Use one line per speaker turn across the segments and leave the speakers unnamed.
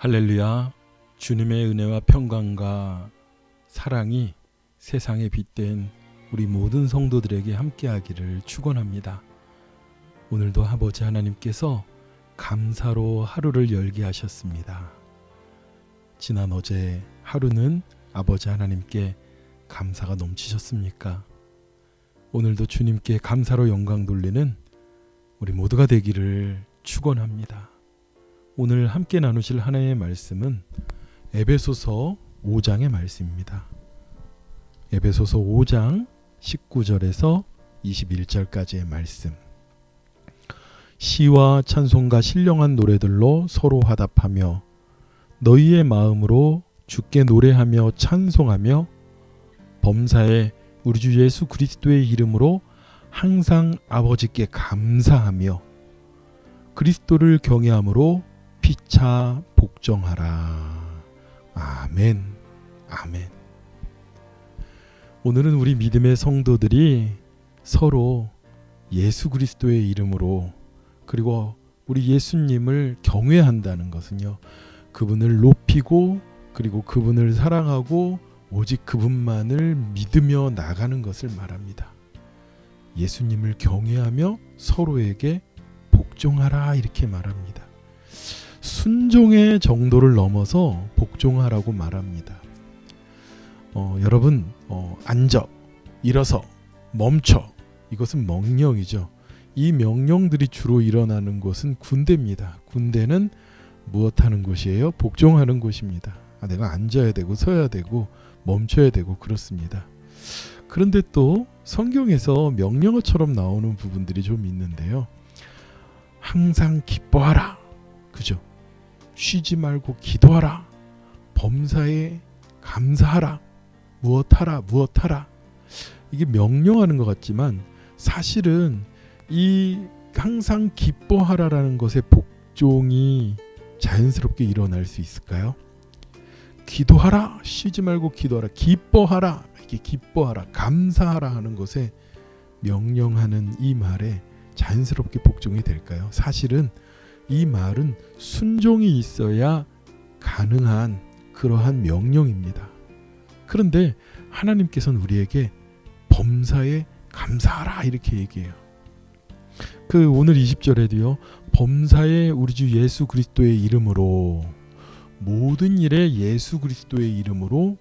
할렐루야. 주님의 은혜와 평강과 사랑이 세상에 빛된 우리 모든 성도들에게 함께하기를 축원합니다. 오늘도 아버지 하나님께서 감사로 하루를 열게 하셨습니다. 지난 어제 하루는 아버지 하나님께 감사가 넘치셨습니까? 오늘도 주님께 감사로 영광 돌리는 우리 모두가 되기를 축원합니다. 오늘 함께 나누실 하나님의 말씀은 에베소서 5장의 말씀입니다. 에베소서 5장 19절에서 21절까지의 말씀. 시와 찬송과 신령한 노래들로 서로 화답하며 너희의 마음으로 주께 노래하며 찬송하며 범사에 우리 주 예수 그리스도의 이름으로 항상 아버지께 감사하며 그리스도를 경외함으로 피차 복종하라. 아멘. 아멘. 오늘은 우리 믿음의 성도들이 서로 예수 그리스도의 이름으로 그리고 우리 예수님을 경외한다는 것은요, 그분을 높이고 그리고 그분을 사랑하고 오직 그분만을 믿으며 나가는 것을 말합니다. 예수님을 경외하며 서로에게 복종하라 이렇게 말합니다. 순종의 정도를 넘어서 복종하라고 말합니다. 여러분 앉아, 일어서, 멈춰, 이것은 명령이죠. 이 명령들이 주로 일어나는 곳은 군대입니다. 군대는 무엇하는 곳이에요? 복종하는 곳입니다. 내가 앉아야 되고 서야 되고 멈춰야 되고 그렇습니다. 그런데 또 성경에서 명령어처럼 나오는 부분들이 좀 있는데요. 항상 기뻐하라, 그죠? 쉬지 말고 기도하라, 범사에 감사하라, 무엇하라. 이게 명령하는 것 같지만 사실은 이 항상 기뻐하라라는 것의 복종이 자연스럽게 일어날 수 있을까요? 기도하라, 쉬지 말고 기도하라, 기뻐하라, 이렇게 기뻐하라, 감사하라 하는 것에 명령하는 이 말에 자연스럽게 복종이 될까요? 사실은 이 말은 순종이 있어야 가능한 그러한 명령입니다. 그런데 하나님께서는 우리에게 범사에 감사하라 이렇게 얘기해요. 오늘 20절에도요. 범사에 우리 주 예수 그리스도의 이름으로, 모든 일에 예수 그리스도의 이름으로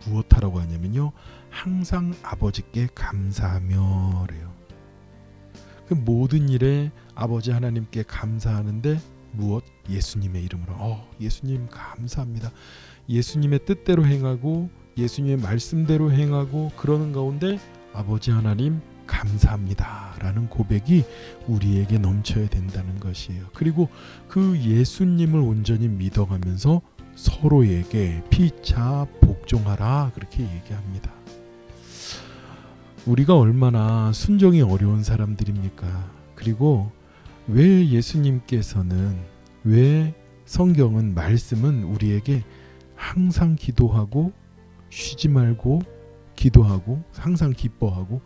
무엇하라고 하냐면요, 항상 아버지께 감사하며래요. 모든 일에 아버지 하나님께 감사하는데 무엇? 예수님의 이름으로. 예수님 감사합니다. 예수님의 뜻대로 행하고 예수님의 말씀대로 행하고 그러는 가운데 아버지 하나님 감사합니다 라는 고백이 우리에게 넘쳐야 된다는 것이에요. 그리고 그 예수님을 온전히 믿어가면서 서로에게 피차 복종하라 그렇게 얘기합니다. 우리가 얼마나 순종이 어려운 사람들입니까? 그리고 왜 예수님께서는, 왜 성경은, 말씀은 우리에게 항상 기도하고 쉬지 말고 기도하고 항상 기뻐하고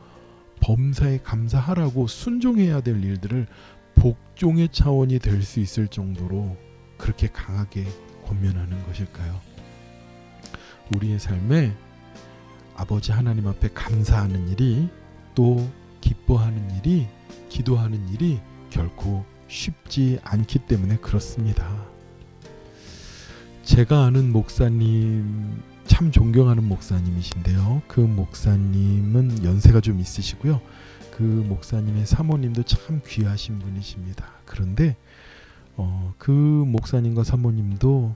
범사에 감사하라고 순종해야 될 일들을 복종의 차원이 될 수 있을 정도로 그렇게 강하게 권면하는 것일까요? 우리의 삶에 아버지 하나님 앞에 감사하는 일이, 또 기뻐하는 일이, 기도하는 일이 결코 쉽지 않기 때문에 그렇습니다. 제가 아는 목사님, 참 존경하는 목사님이신데요. 그 목사님은 연세가 좀 있으시고요. 그 목사님의 사모님도 참 귀하신 분이십니다. 그런데 그 목사님과 사모님도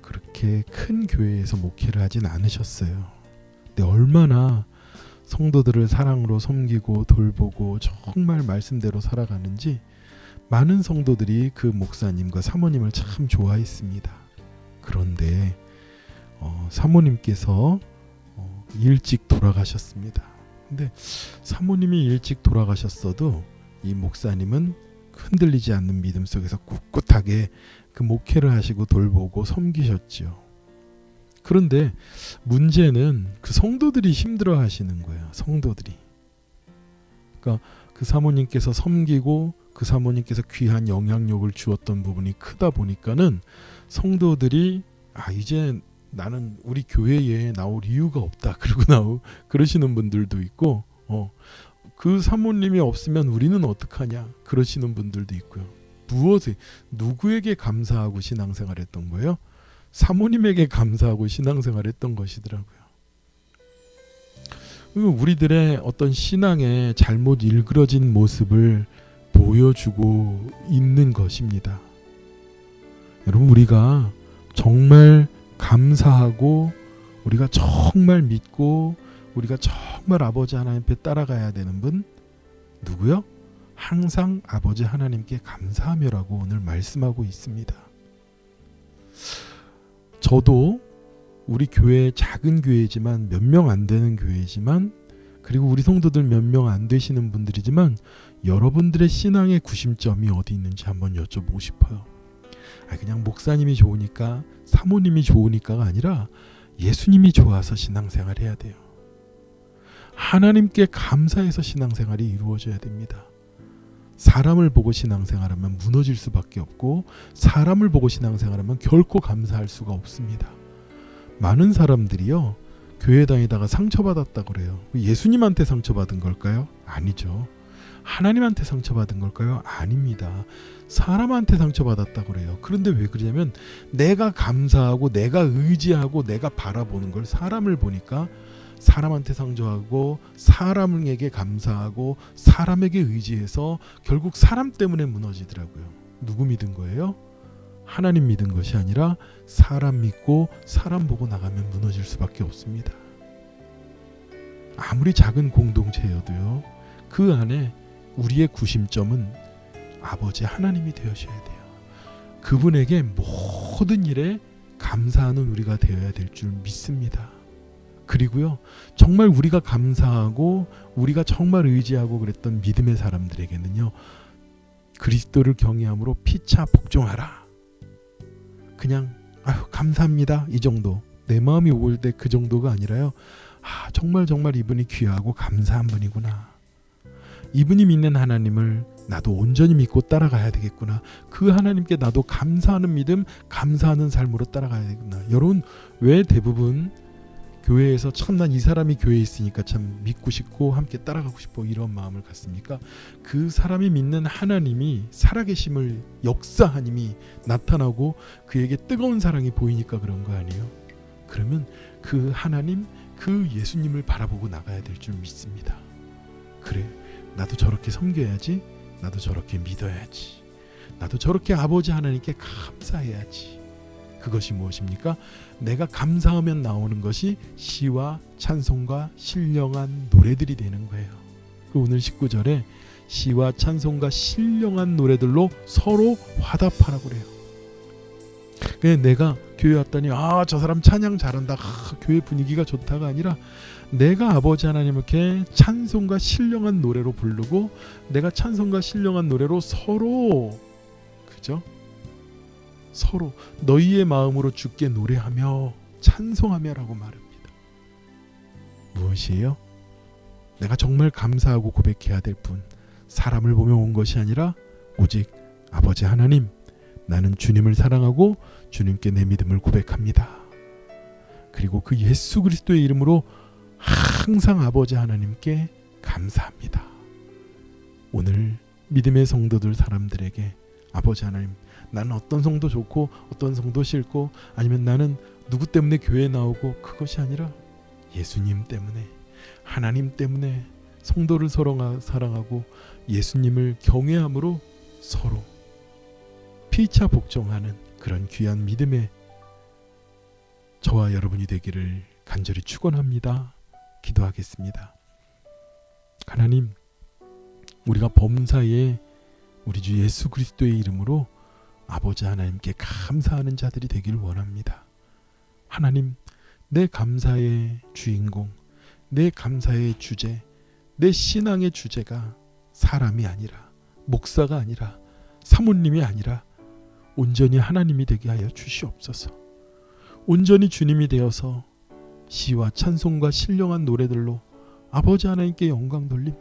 그렇게 큰 교회에서 목회를 하진 않으셨어요. 근데 얼마나 성도들을 사랑으로 섬기고 돌보고 정말 말씀대로 살아가는지 많은 성도들이 그 목사님과 사모님을 참 좋아했습니다. 그런데 사모님께서 일찍 돌아가셨습니다. 근데 사모님이 일찍 돌아가셨어도 이 목사님은 흔들리지 않는 믿음 속에서 꿋꿋하게 그 목회를 하시고 돌보고 섬기셨죠. 그런데 문제는 그 성도들이 힘들어 하시는 거예요. 성도들이. 그러니까 그 사모님께서 섬기고 그 사모님께서 귀한 영향력을 주었던 부분이 크다 보니까는 성도들이 이제 나는 우리 교회에 나올 이유가 없다 그러고 그러시는 분들도 있고, 그 사모님이 없으면 우리는 어떡하냐 그러시는 분들도 있고요. 누구에게 감사하고 신앙생활했던 거예요? 사모님에게 감사하고 신앙생활했던 것이더라고요. 우리들의 어떤 신앙의 잘못 일그러진 모습을 보여주고 있는 것입니다. 여러분, 우리가 정말 감사하고 우리가 정말 믿고 우리가 정말 아버지 하나님 앞에 따라가야 되는 분 누구요? 항상 아버지 하나님께 감사하며라고 오늘 말씀하고 있습니다. 저도 우리 교회 작은 교회지만 몇 명 안 되는 교회지만, 그리고 우리 성도들 몇 명 안 되시는 분들이지만 여러분들의 신앙의 구심점이 어디 있는지 한번 여쭤보고 싶어요. 그냥 목사님이 좋으니까 사모님이 좋으니까가 아니라 예수님이 좋아서 신앙생활 해야 돼요. 하나님께 감사해서 신앙생활이 이루어져야 됩니다. 사람을 보고 신앙생활하면 무너질 수밖에 없고, 사람을 보고 신앙생활하면 결코 감사할 수가 없습니다. 많은 사람들이요, 교회 다니다가 상처받았다고 그래요. 예수님한테 상처받은 걸까요? 아니죠. 하나님한테 상처받은 걸까요? 아닙니다. 사람한테 상처받았다고 그래요. 그런데 왜 그러냐면 내가 감사하고 내가 의지하고 내가 바라보는 걸 사람을 보니까 사람한테 상처하고 사람에게 감사하고 사람에게 의지해서 결국 사람 때문에 무너지더라고요. 누구 믿은 거예요? 하나님 믿은 것이 아니라 사람 믿고 사람 보고 나가면 무너질 수밖에 없습니다. 아무리 작은 공동체여도요, 그 안에 우리의 구심점은 아버지 하나님이 되어셔야 돼요. 그분에게 모든 일에 감사하는 우리가 되어야 될 줄 믿습니다. 그리고요, 정말 우리가 감사하고 우리가 정말 의지하고 그랬던 믿음의 사람들에게는요, 그리스도를 경외함으로 피차 복종하라. 그냥 감사합니다 이 정도, 내 마음이 올 때 그 정도가 아니라요, 정말 이분이 귀하고 감사한 분이구나, 이분이 믿는 하나님을 나도 온전히 믿고 따라가야 되겠구나, 그 하나님께 나도 감사하는 믿음, 감사하는 삶으로 따라가야 되겠구나. 여러분, 왜 대부분 교회에서 참 난 이 사람이 교회에 있으니까 참 믿고 싶고 함께 따라가고 싶어 이런 마음을 갖습니까? 그 사람이 믿는 하나님이 살아계심을, 역사하님이 나타나고 그에게 뜨거운 사랑이 보이니까 그런 거 아니에요? 그러면 그 하나님, 그 예수님을 바라보고 나가야 될 줄 믿습니다. 그래, 나도 저렇게 섬겨야지, 나도 저렇게 믿어야지, 나도 저렇게 아버지 하나님께 감사해야지. 그것이 무엇입니까? 내가 감사하면 나오는 것이 시와 찬송과 신령한 노래들이 되는 거예요. 오늘 19절에 시와 찬송과 신령한 노래들로 서로 화답하라고 그래요. 그냥 내가 교회 왔더니 저 사람 찬양 잘한다, 교회 분위기가 좋다가 아니라 내가 아버지 하나님께 찬송과 신령한 노래로 부르고 내가 찬송과 신령한 노래로 서로, 그죠? 서로 너희의 마음으로 주께 노래하며 찬송하며라고 말합니다. 무엇이에요? 내가 정말 감사하고 고백해야 될 분, 사람을 보며 온 것이 아니라 오직 아버지 하나님, 나는 주님을 사랑하고 주님께 내 믿음을 고백합니다. 그리고 그 예수 그리스도의 이름으로 항상 아버지 하나님께 감사합니다. 오늘 믿음의 성도들 사람들에게 아버지 하나님, 나는 어떤 성도 좋고 어떤 성도 싫고, 아니면 나는 누구 때문에 교회에 나오고, 그것이 아니라 예수님 때문에, 하나님 때문에 성도를 서로 사랑하고 예수님을 경외함으로 서로 피차 복종하는 그런 귀한 믿음의 저와 여러분이 되기를 간절히 축원합니다. 기도하겠습니다. 하나님, 우리가 범사에 우리 주 예수 그리스도의 이름으로 아버지 하나님께 감사하는 자들이 되길 원합니다. 하나님, 내 감사의 주인공, 내 감사의 주제, 내 신앙의 주제가 사람이 아니라, 목사가 아니라, 사모님이 아니라 온전히 하나님이 되게 하여 주시옵소서. 온전히 주님이 되어서 시와 찬송과 신령한 노래들로 아버지 하나님께 영광 돌리며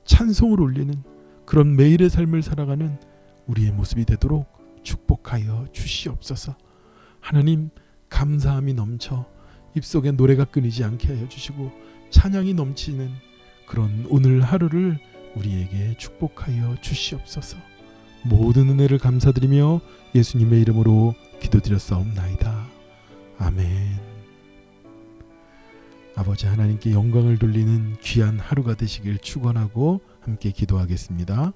찬송을 올리는 그런 매일의 삶을 살아가는 우리의 모습이 되도록 축복하여 주시옵소서. 하나님 감사함이 넘쳐 입속에 노래가 끊이지 않게 하여 주시고 찬양이 넘치는 그런 오늘 하루를 우리에게 축복하여 주시옵소서. 모든 은혜를 감사드리며 예수님의 이름으로 기도드렸사옵나이다. 아멘. 아버지 하나님께 영광을 돌리는 귀한 하루가 되시길 축원하고 함께 기도하겠습니다.